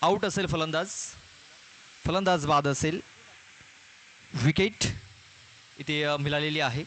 Out असेल फलंदाज, फलंदाज बाद असेल. विकेट इथे मिळालेली आहे.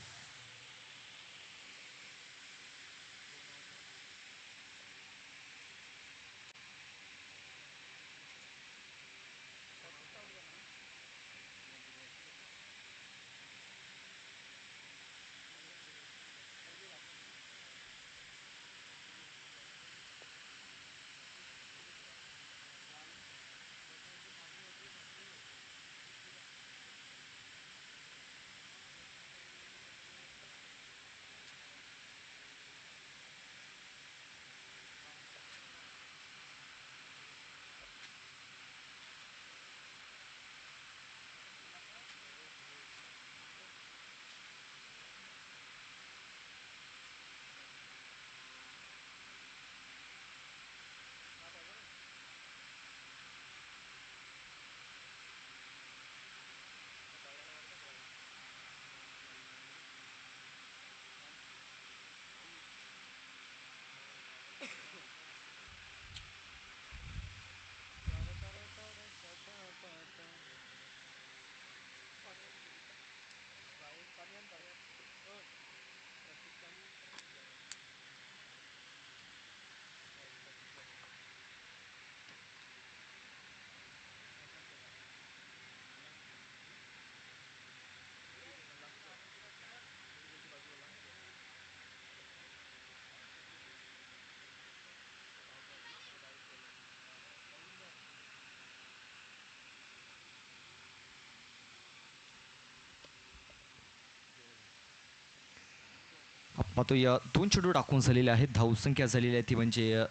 पाहतोय 2 चेंडू टाकून झालेले आहेत. धावसंख्या झालेली आहे ती म्हणजे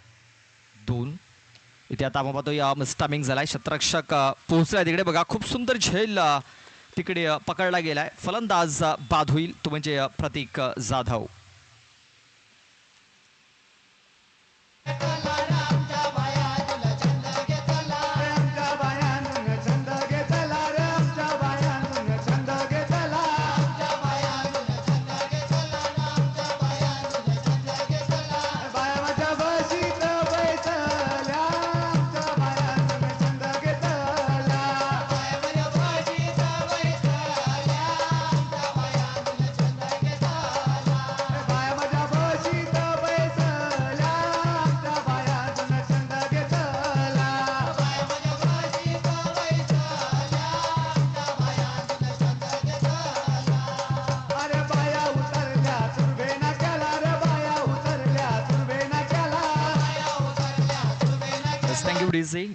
2. इथे आता आपण पाहतोय स्टॅमिंग झालाय. शतरक्षक पोहोचलाय तिकडे बघा. खूप सुंदर झेल तिकडे पकडला गेलाय. फलंदाज बाद होईल तो म्हणजे प्रतीक जाधव.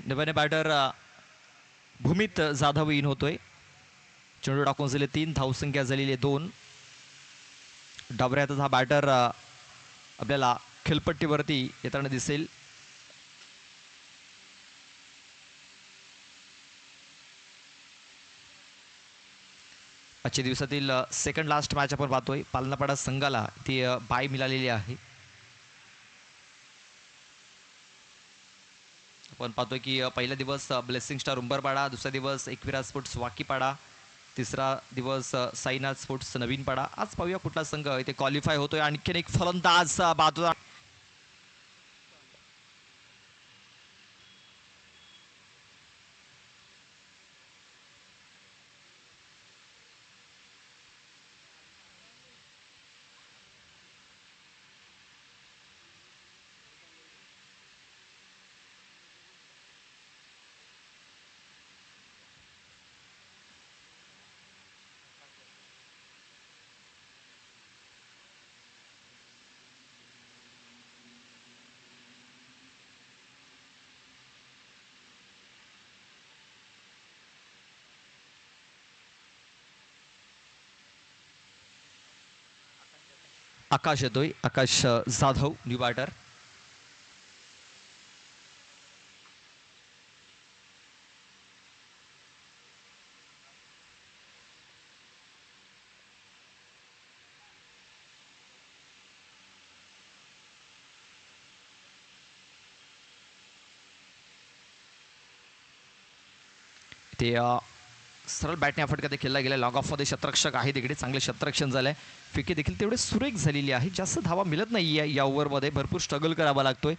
नव्याने बॅटर भूमित जाधव इन होतोय. चेंडू टाकून झाले 3. धावसंख्या झालेली 2. डावऱ्यातच हा बॅटर आपल्याला खेळपट्टीवरती येताना दिसेल. आजच्या दिवसातील सेकंड लास्ट मॅच आपण पाहतोय. पालनापाडा संघाला ती बाय मिळालेली आहे. आपण पाहतोय की पहिला दिवस ब्लेसिंग स्टार उंबरपाडा, दुसरा दिवस एकविरा स्पोर्ट्स वाकीपाडा, तिसरा दिवस साईनाथ स्पोर्ट्स नवीनपाडा. आज पाहूया कुठला संघ इथे क्वालिफाय होतोय. आणखीन एक फलंदाज बाद. आकाश येतोय. आकाश जाधव न्यू बॅटर. ते सरळ बॅटने फटका खेळला गेला. लॉंग ऑफमध्ये शतरक्षक आहे तिकडे. चांगले शतरक्षण झालंय. फिके देखील तेवढे सुरेख झालेली आहे. जास्त धावा मिळत नाही या ओव्हरमध्ये. भरपूर स्ट्रगल करावा लागतोय.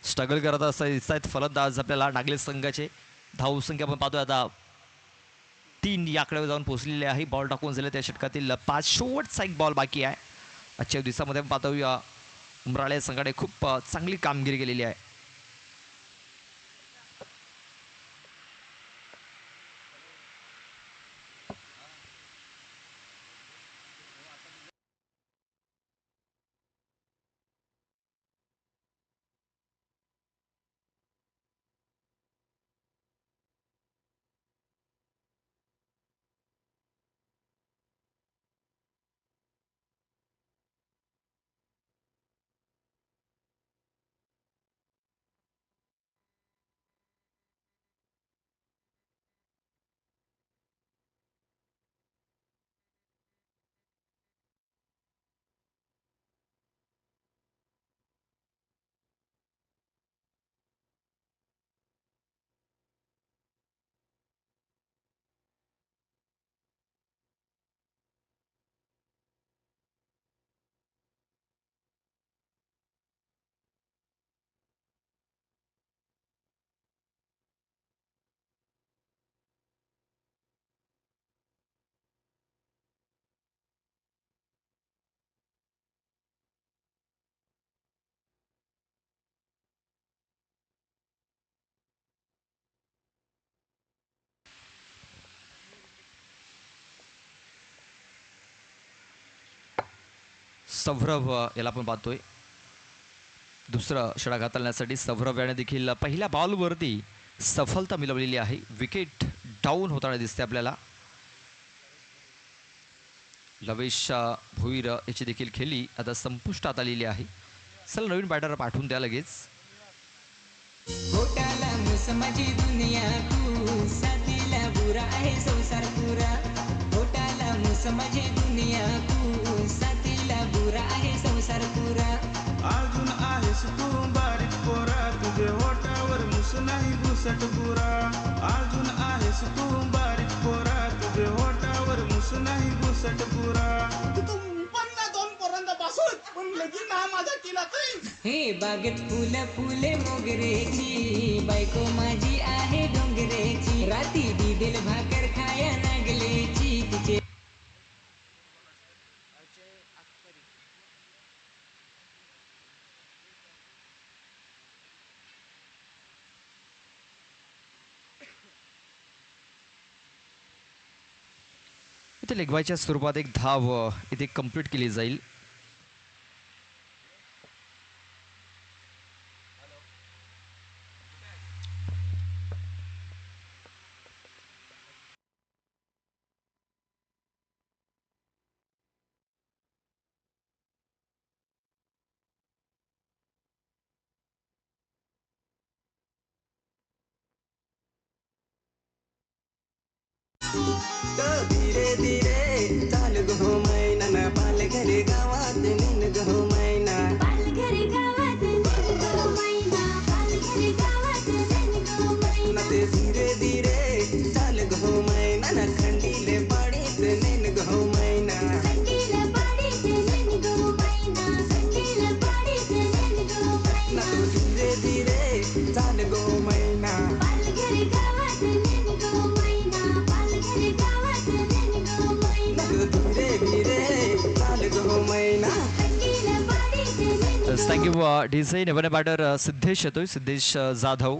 स्ट्रगल करत असं दिसत आहेत फलंदाज आपल्याला नागले संघाचे. धावसंख्या आपण पाहतोय आता 3 याकडे जाऊन पोहोचलेले आहे. बॉल टाकून झाले त्या षटकातील 5 शेवटचा एक बॉल बाकी आहे. आजच्या दिवसामध्ये आपण पाहतोय उमराळे संघाने खूप चांगली कामगिरी केलेली आहे. सौरभ याला आपण पाहतोय दुसरं षटक हाताळण्यासाठी. सौरभ याने देखील पहिल्या बॉलवरती सफलता मिळवलेली आहे. विकेट डाऊन होताना दिसते आपल्याला. लवेश भोईर याची देखील खेळी आता संपुष्टात आलेली आहे. चला नवीन बॅटर पाठवून द्या लगेच. समझी दुनिया को साथीला बुरा आहे संसार पुरा. घोटाला समझे दुनिया को साथीला बुरा आहे संसार पुरा. अजून आहेस तू बारीक पोरा तुझे होटावर मुस नाही घुसट बुरा. अजून आहेस तू बारीक पोरा तुझे होटावर मुस नाही घुसट बुरा. हे बागेत फुलं फुले मोगरेची बायको माझी आहे डोंगरेची. राती दिल भाकर खाया नागलेची तिचे. इथे लेगबायच्या स्वरूपात एक धाव इथे कंप्लीट केली जाईल. धीरे धीरे चाल गो मैना ना पाल घरी गावात निन गो मैना. पाल घरी गावात निन गो मैना. पाल घरी गावात निन गो मैना. ते धीरे धीरे चाल गो मैना ना खंडीले पाडीत निन गो मैना. खंडीले पाडीत निन गो मैना. खंडीले पाडीत निन गो मैना. तू धीरे धीरे चाल गो मैना. पाल घरी गावात निन गो मैना. पाल घरी गावात निन गो मैना. धीरे धीरे चाल गो मैना. खंडीले पाडीत निन गो. Thank you DJ. नवीन बॅटर सिद्धेश येतोय. सिद्धेश जाधव.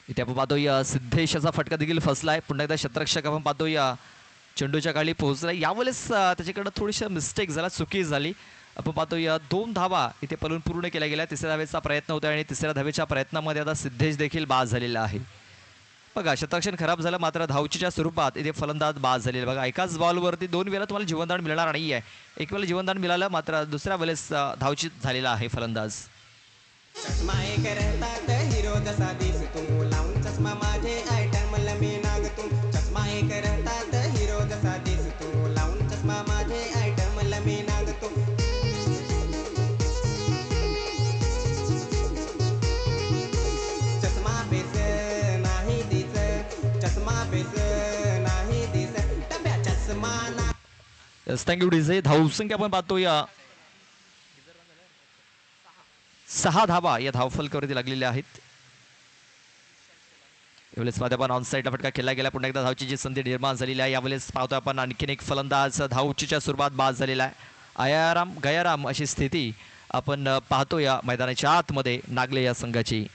इथे आपण पाहतोय सिद्धेशाचा फटका देखील फसलाय. पुन्हा एकदा शतरक्षक आपण पाहतोय चेंडूच्या खाली पोहोचलाय. यावेळेस त्याच्याकडे थोडीशी मिस्टेक झाला, चुकी झाली. आपण पाहतोय 2 धावा इथे पलून पूर्ण केल्या गेल्या. तिसऱ्या धावेचा प्रयत्न होता आणि तिसऱ्या धावेच्या प्रयत्नामध्ये आता सिद्धेश देखील बाद झालेला आहे. बघा शतरक्षण खराब झालं मात्र धावचीच्या स्वरूपात इथे फलंदाज बाद झालेले. बघा एकाच बॉलवरती 2 वेळा तुम्हाला जीवनदान मिळणार नाही आहे. एक वेळेला जीवनदान मिळालं मात्र दुसऱ्या वेळेस धावचीत झालेला आहे फलंदाज. चष्मा एक रहतात हिरो जसा दिस तू लावून चष्मा माझे आयटम मी नाग तू. चष्मा एक रहतात हिरो जसा दिस तू लावून चष्मा माझे आयटम मी नाग तू. Thank you DJ. धावसंख्या आपण पाहतो या 6 धावा या धावफलकावरती लागलेल्या आहेत. यावेळेस पाहतो आपण ऑनसाईडला फटका खेळला गेला. पुन्हा एकदा धावची जी संधी निर्माण झालेली आहे. यावेळेस पाहतो आपण आणखीन एक फलंदाज धावचीच्या सुरुवात बाद झालेला आहे. आयाराम गयाराम अशी स्थिती आपण पाहतो या मैदानाच्या आतमध्ये नागले या संघाची.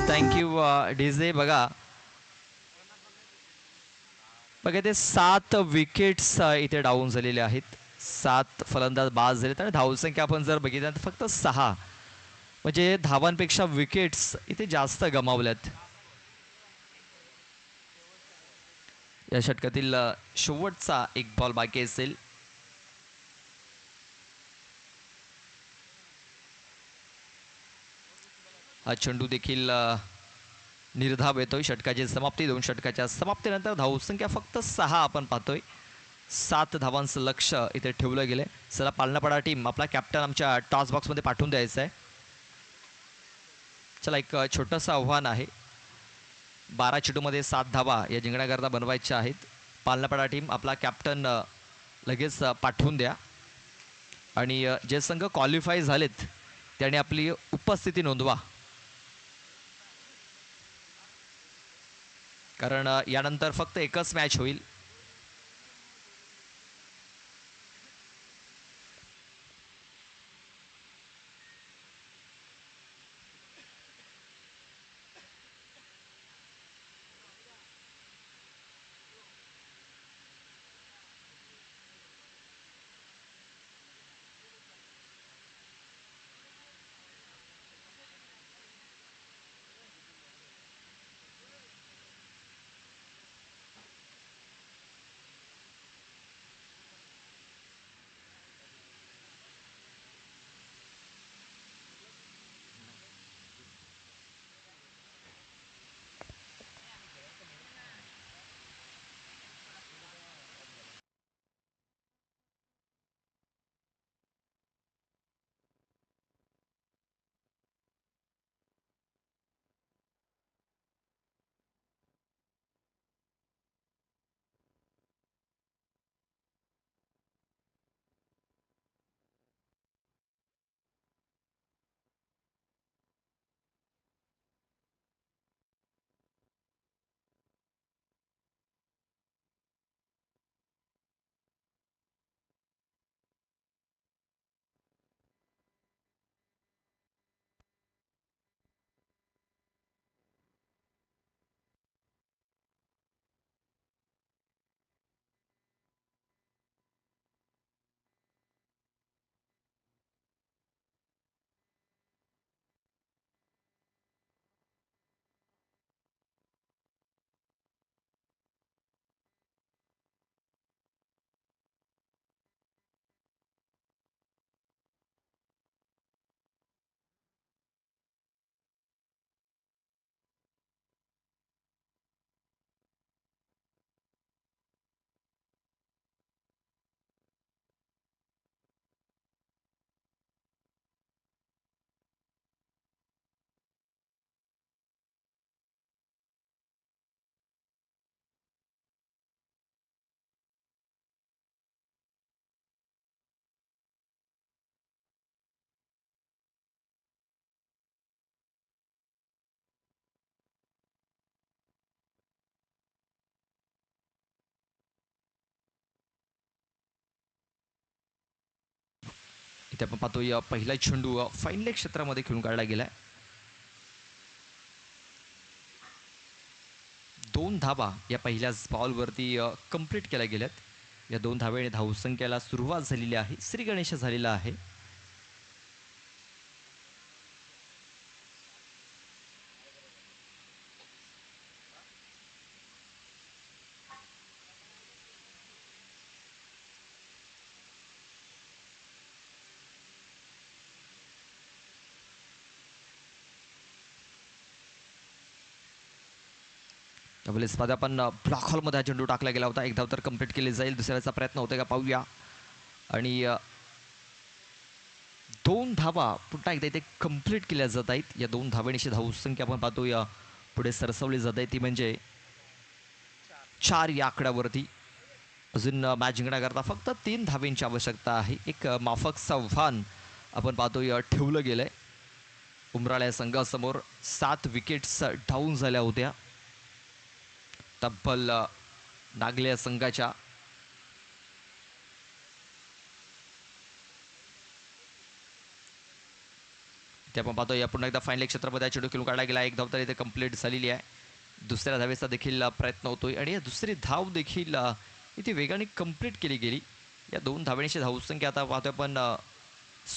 Thank you DJ. बघा ते 7 विकेट्स इथे डाऊन झालेले आहेत. 7 फलंदाज बाद झालेत आणि धावसंख्या आपण जर बघितलं तर फक्त 6, म्हणजे धावांपेक्षा विकेट्स इथे जास्त गमावल्यात. या षटकातील शेवटचा एक बॉल बाकी असेल. हा चेंडू देखील निर्धाव येतोय. षटकाची समाप्ती. 2 षटकाच्या समाप्तीनंतर धावसंख्या फक्त 6 आपण पाहतोय. 7 धावांचं लक्ष इथे ठेवलं गेलंय. चला पालनापाडा टीम आपला कॅप्टन आमच्या टॉस बॉक्समध्ये पाठवून द्यायचा आहे. चला एक छोटंसं आव्हान आहे. 12 चेंडूमध्ये 7 धावा या जिंकण्याकरता बनवायच्या आहेत. पालनापाडा टीम आपला कॅप्टन लगेच पाठवून द्या आणि जे संघ क्वालिफाय झालेत त्याने आपली उपस्थिती नोंदवा, कारण यानंतर फक्त एकच मॅच होईल. इथे आपण पाहतो या पहिला चेंडू फाईन लेग क्षेत्रामध्ये खेळून काढला गेलाय. 2 धावा या पहिल्याच बॉलवरती कंप्लीट केल्या गेल्यात. या 2 धावेने धावसंख्येला सुरुवात झालेली आहे. श्री गणेश झालेला आहे. त्यावेळेस मध्ये आपण ब्लॉक हॉलमध्ये हा चेंडू टाकला गेला होता. एक धाव तर कंप्लीट केली जाईल. दुसऱ्याचा प्रयत्न होतोय का पाहूया. आणि 2 धावा पुन्हा एकदा इथे कंप्लीट केल्या जात आहेत. या 2 धावेनिशी धावसंख्या आपण पाहतोय पुढे सरसवली जाते ती म्हणजे 4 या आकड्यावरती. अजून मॅच जिंकण्याकरता फक्त 3 धावेंची आवश्यकता आहे. एक माफक आव्हान आपण पाहतोय ठेवलं गेलंय. उमराळ्या संघासमोर 7 विकेट्स डाऊन झाल्या होत्या. तब्बल नागले संघाच्या ते आपण पाहतोय पुन्हा एकदा फायनल क्षेत्रामध्ये चेंडू खेळून काढला गेला. एक धाव तर इथे कंप्लीट झालेली आहे. दुसऱ्या धावेचा देखील प्रयत्न होतोय आणि या दुसरी धाव देखील इथे वेगाने कंप्लीट केली गेली. या 2 धावेची धावसंख्या आता पाहतोय आपण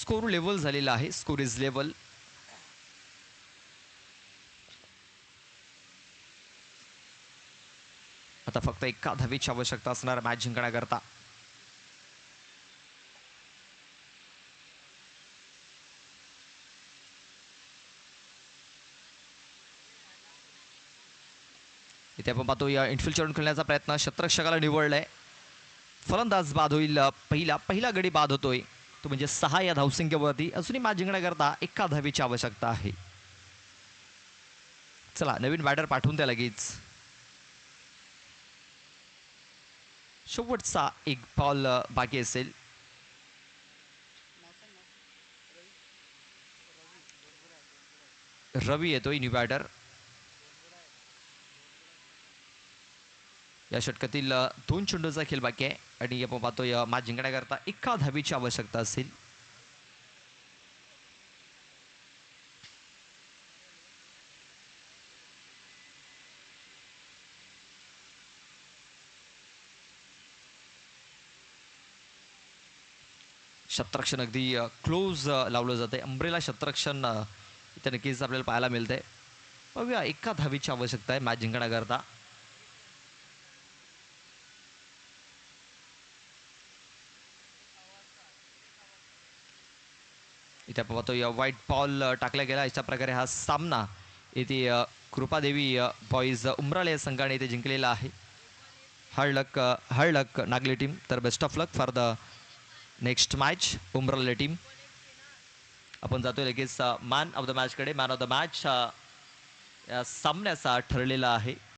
स्कोर लेवल झालेला आहे. Score is level. आता फक्त एका धावेची आवश्यकता असणार मॅच जिंकण्याकरता. इथे आपण पाहतो या इनफिल्ड चढून खेळण्याचा प्रयत्न शतरक्षकाला निवडलाय. फलंदाज बाद होईल. पहिला गडी बाद होतोय तो म्हणजे 6 या धावसंख्येवरती. अजूनही मॅच जिंकण्याकरता एका धावेची आवश्यकता आहे. चला नवीन बॅटर पाठवून द्या लगेच. शेवटचा एक बॉल बाकी असेल. रवी येतोय न्यू बॅटर. या षटकातील 2 चेंडूचा खेळ बाकी आहे आणि आपण पाहतोय मॅच जिंकण्याकरता एका धावेची आवश्यकता असेल. शतरक्षण अगदी क्लोज लावलं जाते. अंब्रेला शतरक्षण इथे नक्कीच आपल्याला पाहायला मिळतंय. बघूया एका धावेची आवश्यकता आहे मॅच जिंकण्याकरता. इथे आपण पाहतो या व्हाईट बॉल टाकला गेला. अशा प्रकारे हा सामना इथे कृपादेवी बॉईज उमराळे संघाने इथे जिंकलेला आहे. हळ लक नागले टीम. तर best of luck for the next match Umrale team. आपण जातोय लगेच मॅन ऑफ द मॅचकडे. मॅन ऑफ द मॅच या सामन्याचा ठरलेला आहे.